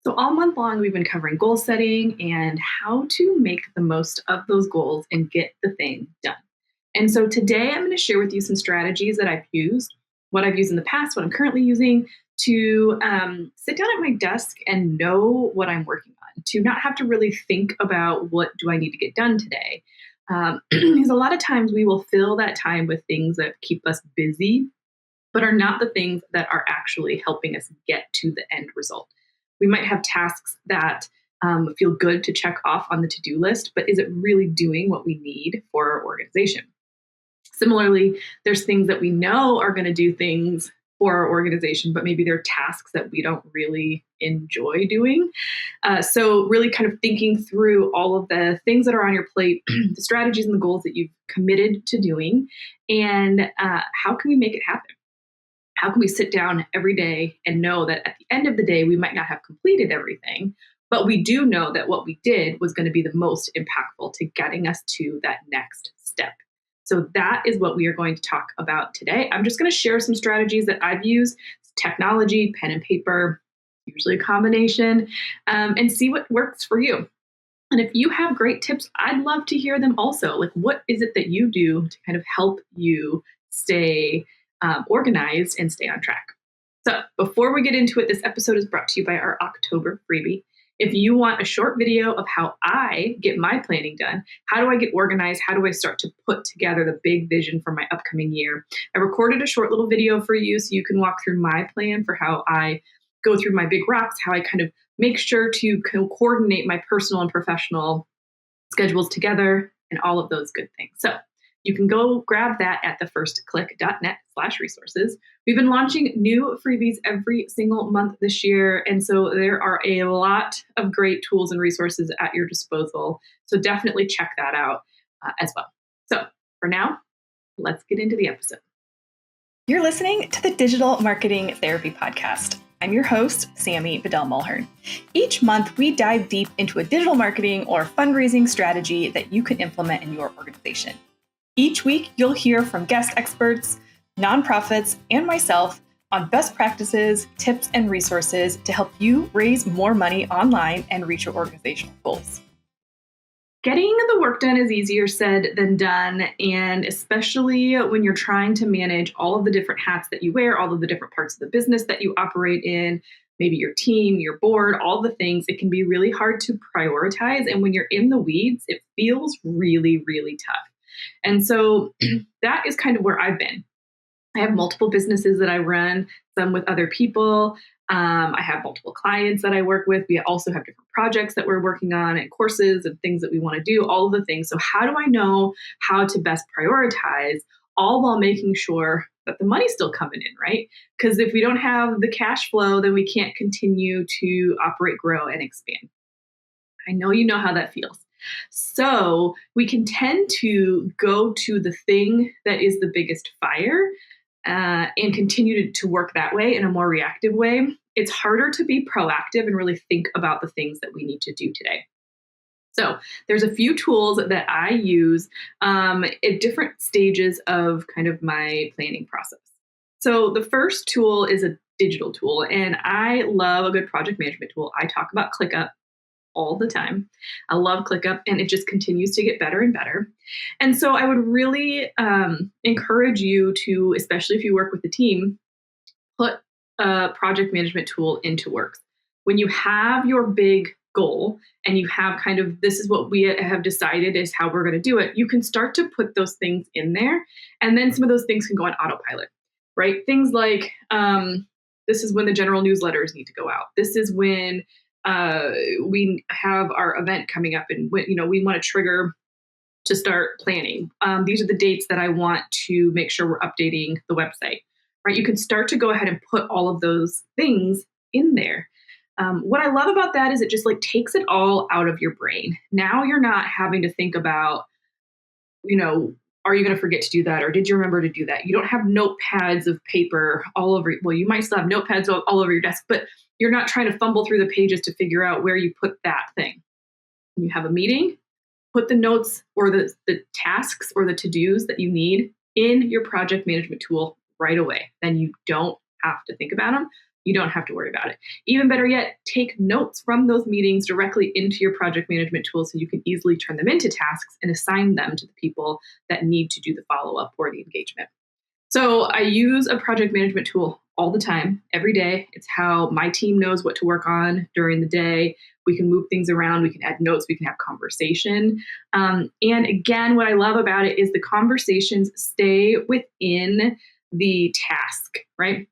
So, all month long, we've been covering goal setting and how to make the most of those goals and get the thing done. And so, today I'm going to share with you some strategies that I've used, what I've used in the past, what I'm currently using to sit down at my desk and know what I'm working on, to not have to really think about what do I need to get done today. Because a lot of times we will fill that time with things that keep us busy, but are not the things that are actually helping us get to the end result. We might have tasks that feel good to check off on the to-do list, but is it really doing what we need for our organization? Similarly, there's things that we know are going to do things for our organization, but maybe they're tasks that we don't really enjoy doing. So really kind of thinking through all of the things that are on your plate, the strategies and the goals that you've committed to doing, and how can we make it happen? How can we sit down every day and know that at the end of the day, we might not have completed everything, but we do know that what we did was going to be the most impactful to getting us to that next step. So that is what we are going to talk about today. I'm just going to share some strategies that I've used, technology, pen and paper, usually a combination, and see what works for you. And if you have great tips, I'd love to hear them also. Like, what is it that you do to kind of help you stay organized and stay on track? So before we get into it, this episode is brought to you by our October freebie. If you want a short video of how I get my planning done, how do I get organized? How do I start to put together the big vision for my upcoming year? I recorded a short little video for you so you can walk through my plan for how I go through my big rocks, how I kind of make sure to coordinate my personal and professional schedules together and all of those good things. So you can go grab that at thefirstclick.net/resources. We've been launching new freebies every single month this year. And so there are a lot of great tools and resources at your disposal. So definitely check that out as well. So for now, let's get into the episode. You're listening to the Digital Marketing Therapy Podcast. I'm your host, Sami Bedell-Mulhern. Each month, we dive deep into a digital marketing or fundraising strategy that you can implement in your organization. Each week, you'll hear from guest experts, nonprofits, and myself on best practices, tips, and resources to help you raise more money online and reach your organizational goals. Getting the work done is easier said than done, and especially when you're trying to manage all of the different hats that you wear, all of the different parts of the business that you operate in, maybe your team, your board, all the things, it can be really hard to prioritize. And when you're in the weeds, it feels really, really tough. And so that is kind of where I've been. I have multiple businesses that I run, some with other people. I have multiple clients that I work with. We also have different projects that we're working on and courses and things that we want to do, all of the things. So how do I know how to best prioritize, all while making sure that the money's still coming in, right? Because if we don't have the cash flow, then we can't continue to operate, grow, and expand. I know you know how that feels. So we can tend to go to the thing that is the biggest fire and continue to work that way in a more reactive way. It's harder to be proactive and really think about the things that we need to do today. So there's a few tools that I use at different stages of kind of my planning process. So the first tool is a digital tool, and I love a good project management tool. I talk about ClickUp all the time. I love ClickUp, and it just continues to get better and better. And so I would really encourage you to, especially if you work with a team, put a project management tool into works. When you have your big goal and you have kind of, this is what we have decided is how we're going to do it, you can start to put those things in there. And then some of those things can go on autopilot, right? Things like, this is when the general newsletters need to go out. This is when we have our event coming up, and we want to trigger to start planning. These are the dates that I want to make sure we're updating the website, right? You can start to go ahead and put all of those things in there. What I love about that is it just like takes it all out of your brain. Now you're not having to think about, are you going to forget to do that? Or did you remember to do that? You don't have notepads of paper all over. Well, you might still have notepads all over your desk, but you're not trying to fumble through the pages to figure out where you put that thing. When you have a meeting, put the notes or the tasks or the to-dos that you need in your project management tool right away. Then you don't have to think about them. You don't have to worry about it. Even better yet, take notes from those meetings directly into your project management tool so you can easily turn them into tasks and assign them to the people that need to do the follow-up or the engagement. So I use a project management tool all the time, every day. It's how my team knows what to work on during the day. We can move things around. We can add notes. We can have conversation. And again, what I love about it is the conversations stay within the task, right?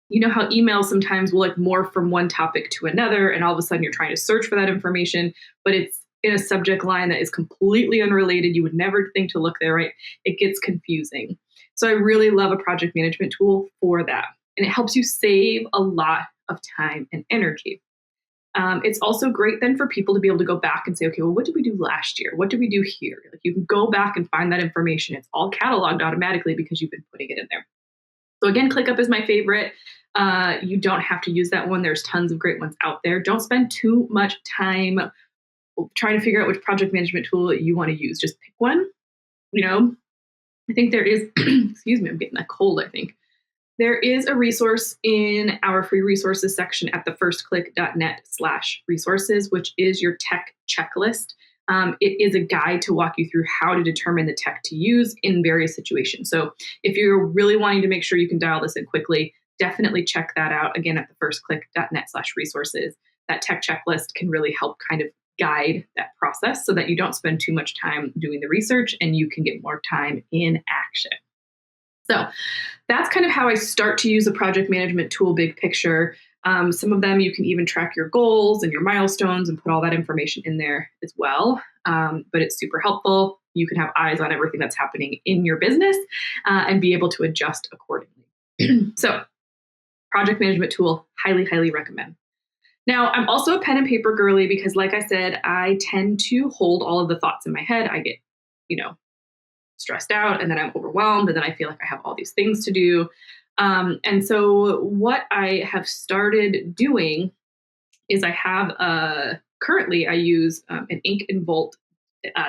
You know how emails sometimes will like morph from one topic to another, and all of a sudden you're trying to search for that information, but it's in a subject line that is completely unrelated. You would never think to look there, right? It gets confusing. So I really love a project management tool for that. And it helps you save a lot of time and energy. It's also great then for people to be able to go back and say, okay, well, what did we do last year? What did we do here? Like you can go back and find that information. It's all cataloged automatically because you've been putting it in there. So again, ClickUp is my favorite. You don't have to use that one. There's tons of great ones out there. Don't spend too much time trying to figure out which project management tool you want to use. Just pick one. I think there is, excuse me, I'm getting that cold, I think. There is a resource in our free resources section at thefirstclick.net/resources, which is your tech checklist. It is a guide to walk you through how to determine the tech to use in various situations. So if you're really wanting to make sure you can dial this in quickly, definitely check that out. Again, at thefirstclick.net/resources. That tech checklist can really help kind of guide that process so that you don't spend too much time doing the research and you can get more time in action. So that's kind of how I start to use a project management tool, big picture. Some of them you can even track your goals and your milestones and put all that information in there as well. But it's super helpful. You can have eyes on everything that's happening in your business and be able to adjust accordingly. So project management tool, highly, highly recommend. Now, I'm also a pen and paper girly because, like I said, I tend to hold all of the thoughts in my head. I get, stressed out, and then I'm overwhelmed, and then I feel like I have all these things to do. And so what I have started doing is currently I use an Ink and Volt,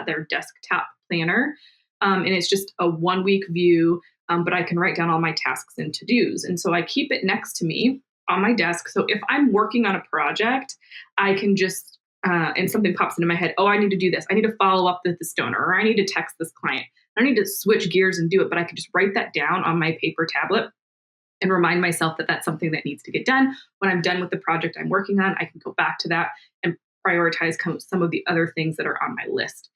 their desktop planner. And it's just a 1 week view, but I can write down all my tasks and to-dos. And so I keep it next to me on my desk. So if I'm working on a project, I can just, and something pops into my head, oh, I need to do this. I need to follow up with this donor, or I need to text this client. I don't need to switch gears and do it, but I can just write that down on my paper tablet and remind myself that that's something that needs to get done. When I'm done with the project I'm working on, I can go back to that and prioritize some of the other things that are on my list.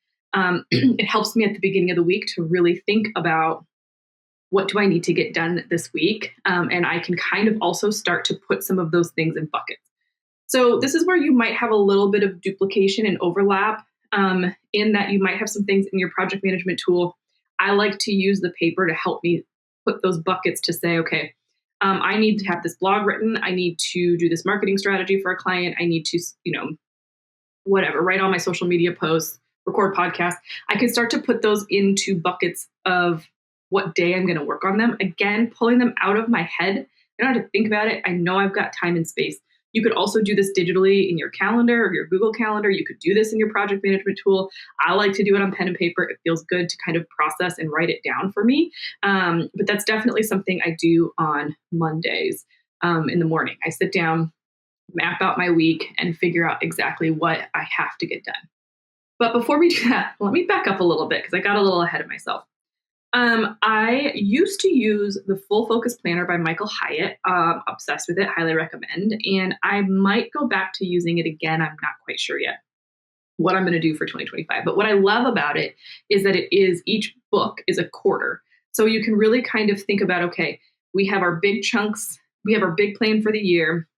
It helps me at the beginning of the week to really think about what do I need to get done this week? And I can kind of also start to put some of those things in buckets. So this is where you might have a little bit of duplication and overlap in that you might have some things in your project management tool. I like to use the paper to help me put those buckets to say, okay, I need to have this blog written. I need to do this marketing strategy for a client. I need to, write all my social media posts, record podcasts. I can start to put those into buckets of what day I'm going to work on them. Again, pulling them out of my head. I don't have to think about it. I know I've got time and space. You could also do this digitally in your calendar or your Google Calendar. You could do this in your project management tool. I like to do it on pen and paper. It feels good to kind of process and write it down for me. But that's definitely something I do on Mondays in the morning. I sit down, map out my week, and figure out exactly what I have to get done. But before we do that, let me back up a little bit because I got a little ahead of myself. I used to use the Full Focus Planner by Michael Hyatt. Obsessed with it, highly recommend. And I might go back to using it again. I'm not quite sure yet what I'm going to do for 2025. But what I love about it is that each book is a quarter. So you can really kind of think about, okay, we have our big chunks, we have our big plan for the year.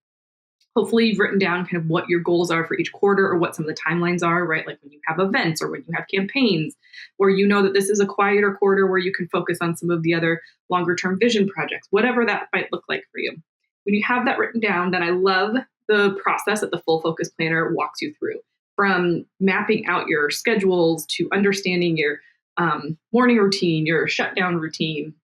Hopefully you've written down kind of what your goals are for each quarter or what some of the timelines are, right? Like when you have events or when you have campaigns, where you know that this is a quieter quarter where you can focus on some of the other longer term vision projects, whatever that might look like for you. When you have that written down, then I love the process that the Full Focus Planner walks you through, from mapping out your schedules to understanding your morning routine, your shutdown routine.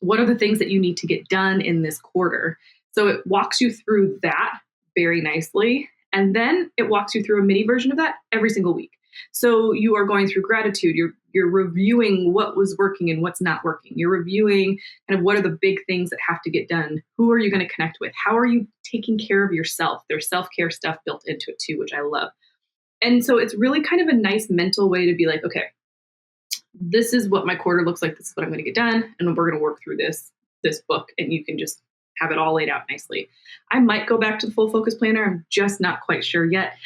What are the things that you need to get done in this quarter? So it walks you through that very nicely. And then it walks you through a mini version of that every single week. So you are going through gratitude. You're reviewing what was working and what's not working. You're reviewing kind of what are the big things that have to get done. Who are you going to connect with? How are you taking care of yourself? There's self-care stuff built into it too, which I love. And so it's really kind of a nice mental way to be like, okay, this is what my quarter looks like. This is what I'm going to get done. And we're going to work through this book, and you can just have it all laid out nicely. I might go back to the full focus planner. I'm just not quite sure yet.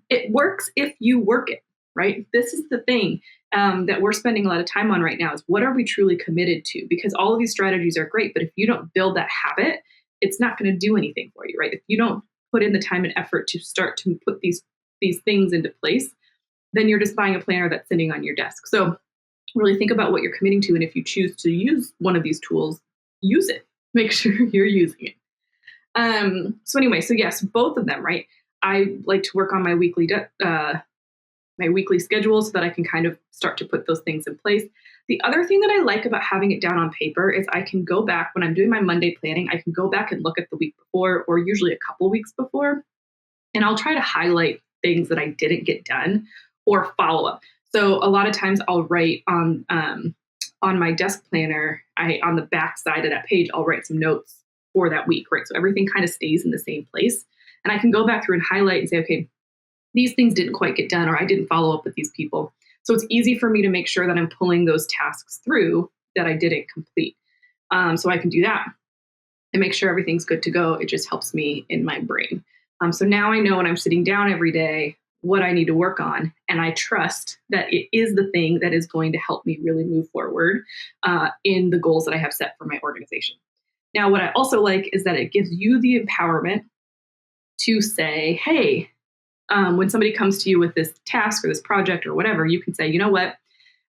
It works if you work it, right? This is the thing that we're spending a lot of time on right now is what are we truly committed to? Because all of these strategies are great, but if you don't build that habit, it's not going to do anything for you, right? If you don't put in the time and effort to start to put these things into place, then you're just buying a planner that's sitting on your desk. So really think about what you're committing to. And if you choose to use one of these tools, use it. Make sure you're using it. So anyway, so yes, both of them, right? I like to work on my weekly schedule so that I can kind of start to put those things in place. The other thing that I like about having it down on paper is I can go back when I'm doing my Monday planning, I can go back and look at the week before, or usually a couple weeks before, and I'll try to highlight things that I didn't get done or follow up. So a lot of times I'll write on my desk planner, on the back side of that page, I'll write some notes for that week, right? So everything kind of stays in the same place. And I can go back through and highlight and say, okay, these things didn't quite get done, or I didn't follow up with these people. So it's easy for me to make sure that I'm pulling those tasks through that I didn't complete. So I can do that and make sure everything's good to go. It just helps me in my brain. So now I know when I'm sitting down every day what I need to work on, and I trust that it is the thing that is going to help me really move forward in the goals that I have set for my organization. Now, what I also like is that it gives you the empowerment to say, hey, when somebody comes to you with this task or this project or whatever, you can say, you know what,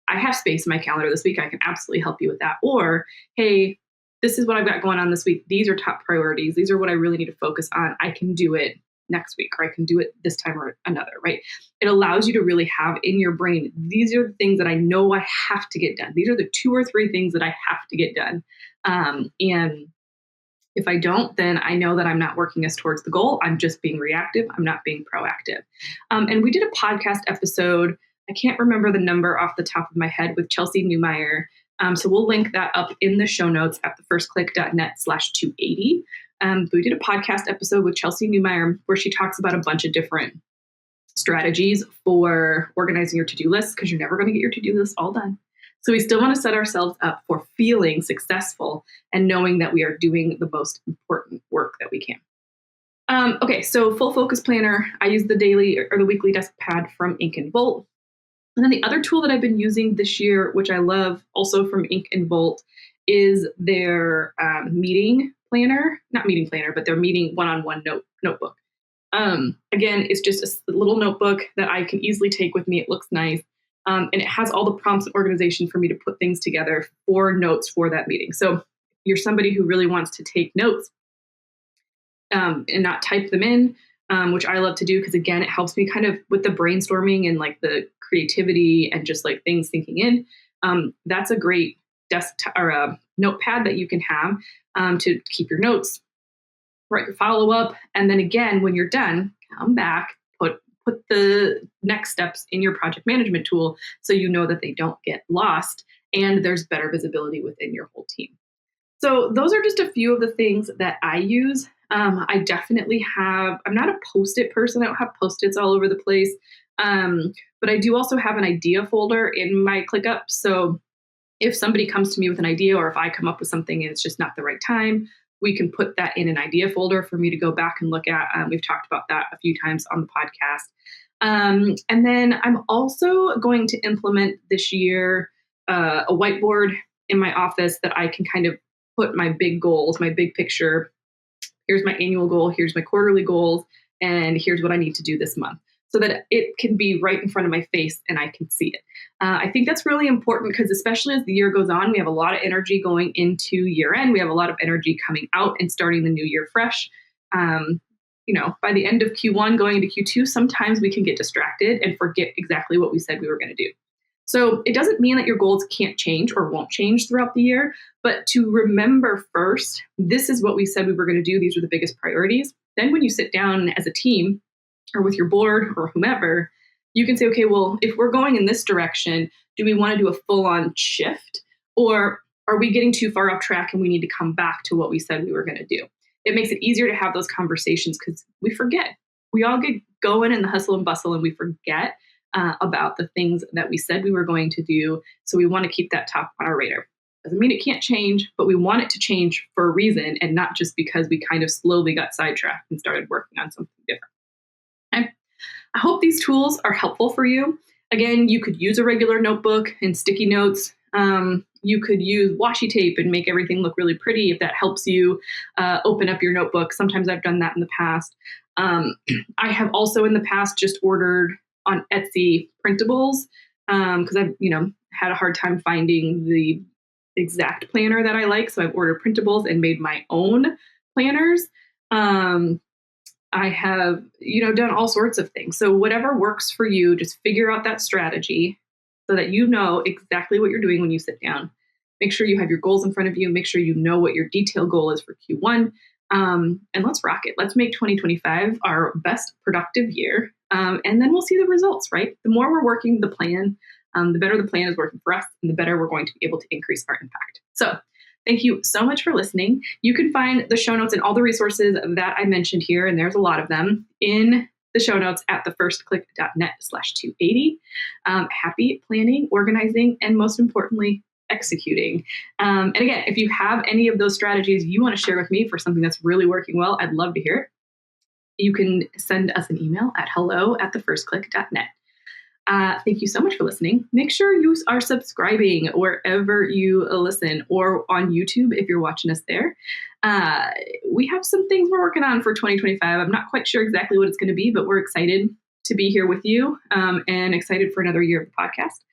I have space in my calendar this week. I can absolutely help you with that. Or, hey, this is what I've got going on this week. These are top priorities. These are what I really need to focus on. I can do it next week, or I can do it this time or another, right? It allows you to really have in your brain, these are the things that I know I have to get done. These are the 2 or 3 things that I have to get done. And if I don't, then I know that I'm not working us towards the goal. I'm just being reactive. I'm not being proactive. And we did a podcast episode. I can't remember the number off the top of my head with Chelsea Newmeyer. So we'll link that up in the show notes at thefirstclick.net/280. We did a podcast episode with Chelsea Newmeyer where she talks about a bunch of different strategies for organizing your to-do list, because you're never going to get your to-do list all done. So we still want to set ourselves up for feeling successful and knowing that we are doing the most important work that we can. Okay, so full focus planner. I use the daily or the weekly desk pad from Ink and Volt. And then the other tool that I've been using this year, which I love also from Ink and Volt, is their meeting planner, not meeting planner, but their meeting one-on-one notebook. Again, it's just a little notebook that I can easily take with me. It looks nice. And it has all the prompts and organization for me to put things together for notes for that meeting. So if you're somebody who really wants to take notes and not type them in, which I love to do, because again, it helps me kind of with the brainstorming and like the creativity and just like things sinking in. That's a great desktop or a notepad that you can have to keep your notes, write your follow up, and then again, when you're done, come back, put the next steps in your project management tool so you know that they don't get lost and there's better visibility within your whole team. So those are just a few of the things that I use. I definitely have, I'm not a Post-it person. I don't have Post-its all over the place. But I do also have an idea folder in my ClickUp. So if somebody comes to me with an idea, or if I come up with something and it's just not the right time, we can put that in an idea folder for me to go back and look at. We've talked about that a few times on the podcast. And then I'm also going to implement this year a whiteboard in my office that I can kind of put my big goals, my big picture. Here's my annual goal. Here's my quarterly goals. And here's what I need to do this month, so that it can be right in front of my face and I can see it. I think that's really important because especially as the year goes on, we have a lot of energy going into year end. We have a lot of energy coming out and starting the new year fresh. By the end of Q1 going into Q2, sometimes we can get distracted and forget exactly what we said we were going to do. So it doesn't mean that your goals can't change or won't change throughout the year, but to remember first, this is what we said we were going to do. These are the biggest priorities. Then when you sit down as a team or with your board or whomever, You can say, okay, well, if we're going in this direction, do we want to do a full-on shift? Or are we getting too far off track and we need to come back to what we said we were going to do? It makes it easier to have those conversations because we forget. We all get going in the hustle and bustle and we forget about the things that we said we were going to do. So we want to keep that top on our radar. Doesn't mean it can't change, but we want it to change for a reason and not just because we kind of slowly got sidetracked and started working on something different. Okay? I hope these tools are helpful for you. Again, you could use a regular notebook and sticky notes. You could use washi tape and make everything look really pretty if that helps you open up your notebook. Sometimes I've done that in the past. I have also in the past just ordered on Etsy printables because I've had a hard time finding the exact planner that I like. So I've ordered printables and made my own planners. I have, done all sorts of things. So whatever works for you, just figure out that strategy so that you know exactly what you're doing when you sit down. Make sure you have your goals in front of you. Make sure you know what your detailed goal is for Q1. And let's rock it. Let's make 2025 our best productive year. And then we'll see the results, right? The more we're working the plan, the better the plan is working for us, and the better we're going to be able to increase our impact. So thank you so much for listening. You can find the show notes and all the resources that I mentioned here, and there's a lot of them, in the show notes at thefirstclick.net/280. Happy planning, organizing, and most importantly, executing. And again, if you have any of those strategies you want to share with me for something that's really working well, I'd love to hear it. You can send us an email at hello@thefirstclick.net. Thank you so much for listening. Make sure you are subscribing wherever you listen, or on YouTube if you're watching us there. We have some things we're working on for 2025. I'm not quite sure exactly what it's going to be, but we're excited to be here with you and excited for another year of the podcast.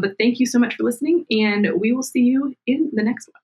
But thank you so much for listening, and we will see you in the next one.